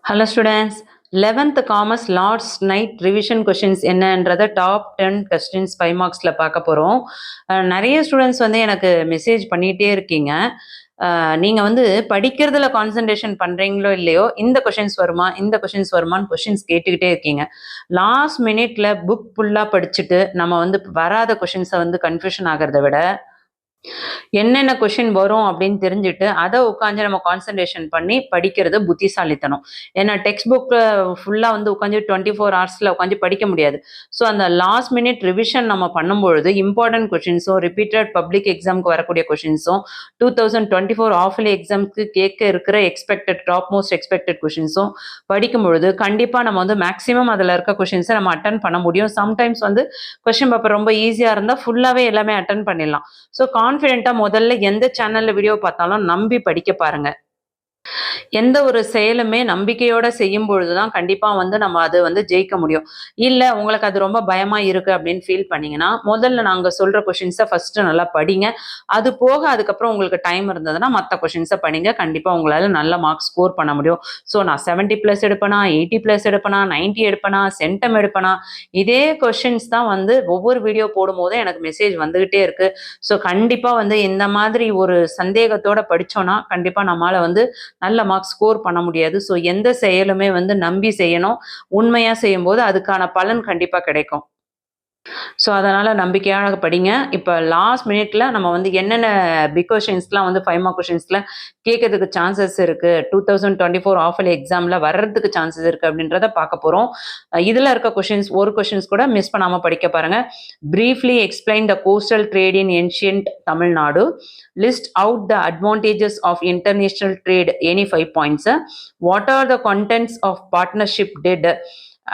Hello students, 11th Commerce Last Night Revision Questions என்னன்றத top 10 questions 5 marksல பார்க்க போகிறோம். நிறைய ஸ்டூடெண்ட்ஸ் வந்து எனக்கு மெசேஜ் பண்ணிகிட்டே இருக்கீங்க. நீங்கள் வந்து படிக்கிறதுல கான்சன்ட்ரேஷன் பண்ணுறீங்களோ இல்லையோ இந்த கொஷின்ஸ் வருமான்னு கொஷின்ஸ் கேட்டுக்கிட்டே இருக்கீங்க. லாஸ்ட் மினிட்ல புக் ஃபுல்லாக படிச்சுட்டு நம்ம வந்து வராத கொஷின்ஸை வந்து கன்ஃபியூஷன் ஆகிறத விட என்னென்ன கொஷின் வரும் அப்படின்னு தெரிஞ்சுட்டு அதை உட்காந்து நம்ம கான்சன்ட்ரேஷன் பண்ணி படிக்கிறது புத்திசாலித்தனம். ஏன்னா டெக்ஸ்ட் புக்கு ஃபுல்லாக வந்து உட்காந்து 24 ஹவர்ஸில் உட்காந்து படிக்க முடியாது. ஸோ அந்த லாஸ்ட் மினிட் ரிவிஷன் நம்ம பண்ணும்பொழுது இம்பார்ட்டன்ட் கொஷின்ஸும் ரிப்பீட்டட் பப்ளிக் எக்ஸாமுக்கு வரக்கூடிய கொஷின்ஸும் 2024 ஆஃப்லி எக்ஸாமுக்கு கேட்க இருக்கிற டாப் மோஸ்ட் எக்ஸ்பெக்டட் கொஷின்ஸும் படிக்கும் பொழுது கண்டிப்பாக நம்ம வந்து மேக்ஸிமம் அதில் இருக்க கொஷின்ஸை நம்ம அட்டன் பண்ண முடியும். சம்டைம்ஸ் வந்து கொஷின் பேப்பர் ரொம்ப ஈஸியாக இருந்தால் ஃபுல்லாகவே எல்லாமே அட்டன் பண்ணிடலாம். ஸோ கான்ஃபிடென்ட்டா முதல்ல எந்த சேனல்ல வீடியோ பார்த்தாலும் நம்பி படிக்க பாருங்க. எந்த ஒரு செயலுமே நம்பிக்கையோட செய்யும் பொழுதுதான் கண்டிப்பா வந்து நம்ம அது வந்து ஜெயிக்க முடியும். இல்ல உங்களுக்கு அது ரொம்ப பயமா இருக்கு அப்படின்னு ஃபீல் பண்ணீங்கன்னா முதல்ல நாங்க சொல்ற கொஷின்ஸை ஃபர்ஸ்ட் நல்லா படிங்க. அது போக அதுக்கப்புறம் உங்களுக்கு டைம் இருந்ததுன்னா மற்ற கொஷின்ஸை படிங்க. கண்டிப்பா உங்களால நல்ல மார்க்ஸ் ஸ்கோர் பண்ண முடியும். ஸோ நான் 70+ எடுப்பேனா, 80+ எடுப்பேனா, 90 எடுப்பேனா, சென்டம் எடுப்பேனா, இதே கொஷின்ஸ் தான் வந்து ஒவ்வொரு வீடியோ போடும் போதும் எனக்கு மெசேஜ் வந்துகிட்டே இருக்கு. ஸோ கண்டிப்பா வந்து இந்த மாதிரி ஒரு சந்தேகத்தோட படிச்சோம்னா கண்டிப்பா நம்மளால வந்து நல்ல மார்க்ஸ் ஸ்கோர் பண்ண முடியாது. ஸோ எந்த செயலுமே வந்து நம்பி செய்யணும். உண்மையா செய்யும் போது அதுக்கான பலன் கண்டிப்பா கிடைக்கும். ஸோ அதனால நம்பிக்கையாக படிங்க. இப்போ லாஸ்ட் மினிட்ல நம்ம வந்து என்னென்ன பிக் கொஷின்ஸ்லாம் வந்து 5 மார்க் கொஷின்ஸ்ல கேட்கறதுக்கு சான்சஸ் இருக்கு, 2024 ஆஃப்லி எக்ஸாம்ல வர்றதுக்கு சான்சஸ் இருக்கு அப்படின்றத பார்க்க போறோம். இதுல இருக்க கொஷின்ஸ் கூட மிஸ் பண்ணாம படிக்க பாருங்க. Briefly explain the coastal trade in ancient Tamil Nadu. List out the advantages of international trade, any 5 points. What are the contents of partnership deed.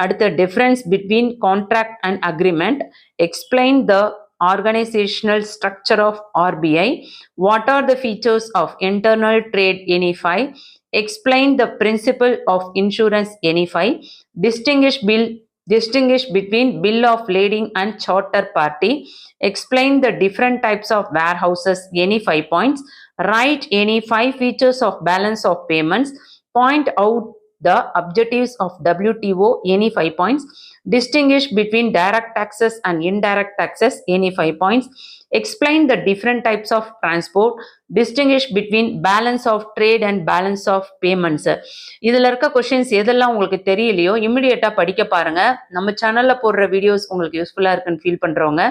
அடுத்த difference between contract and agreement. Explain the organizational structure of RBI. What are the features of internal trade, any 5. Explain the principle of insurance, any 5. Distinguish between bill of lading and charter party. Explain the different types of warehouses, any 5 points. Write any 5 features of balance of payments. Point out the objectives of WTO, any 5 points. Distinguish between direct taxes and indirect taxes, any 5 points. Explain the different types of transport. Distinguish between balance of trade and balance of payments. இதில் இருக்க questions எதெல்லாம் உங்களுக்கு தெரியலையோ இமிடியேட்டாக படிக்க பாருங்க. நம்ம சேனலில் போடுற வீடியோஸ் உங்களுக்கு யூஸ்ஃபுல்லாக இருக்குன்னு ஃபீல் பண்ணுறவங்க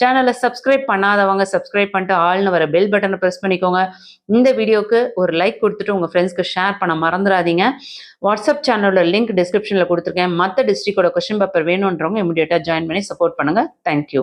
சேனலை சப்ஸ்கிரைப் பண்ணாதவங்க சப்ஸ்கிரைப் பண்ணிட்டு ஆள்னு வர பெல் பட்டனை ப்ரெஸ் பண்ணிக்கோங்க. இந்த வீடியோக்கு ஒரு லைக் கொடுத்துட்டு உங்கள் ஃப்ரெண்ட்ஸ்க்கு ஷேர் பண்ண மறந்துடாதீங்க. வாட்ஸ்அப் சேனலோட லிங்க் டிஸ்கிரிப்ஷனில் கொடுத்துருக்கேன். மற்ற டிஸ்ட்ரிக்டோட கொஷின் பேப்பர் வேணுன்றவங்க இமிடியேட்டாக ஜாயின் பண்ணி சப்போர்ட் பண்ணுங்கள். தேங்க்யூ.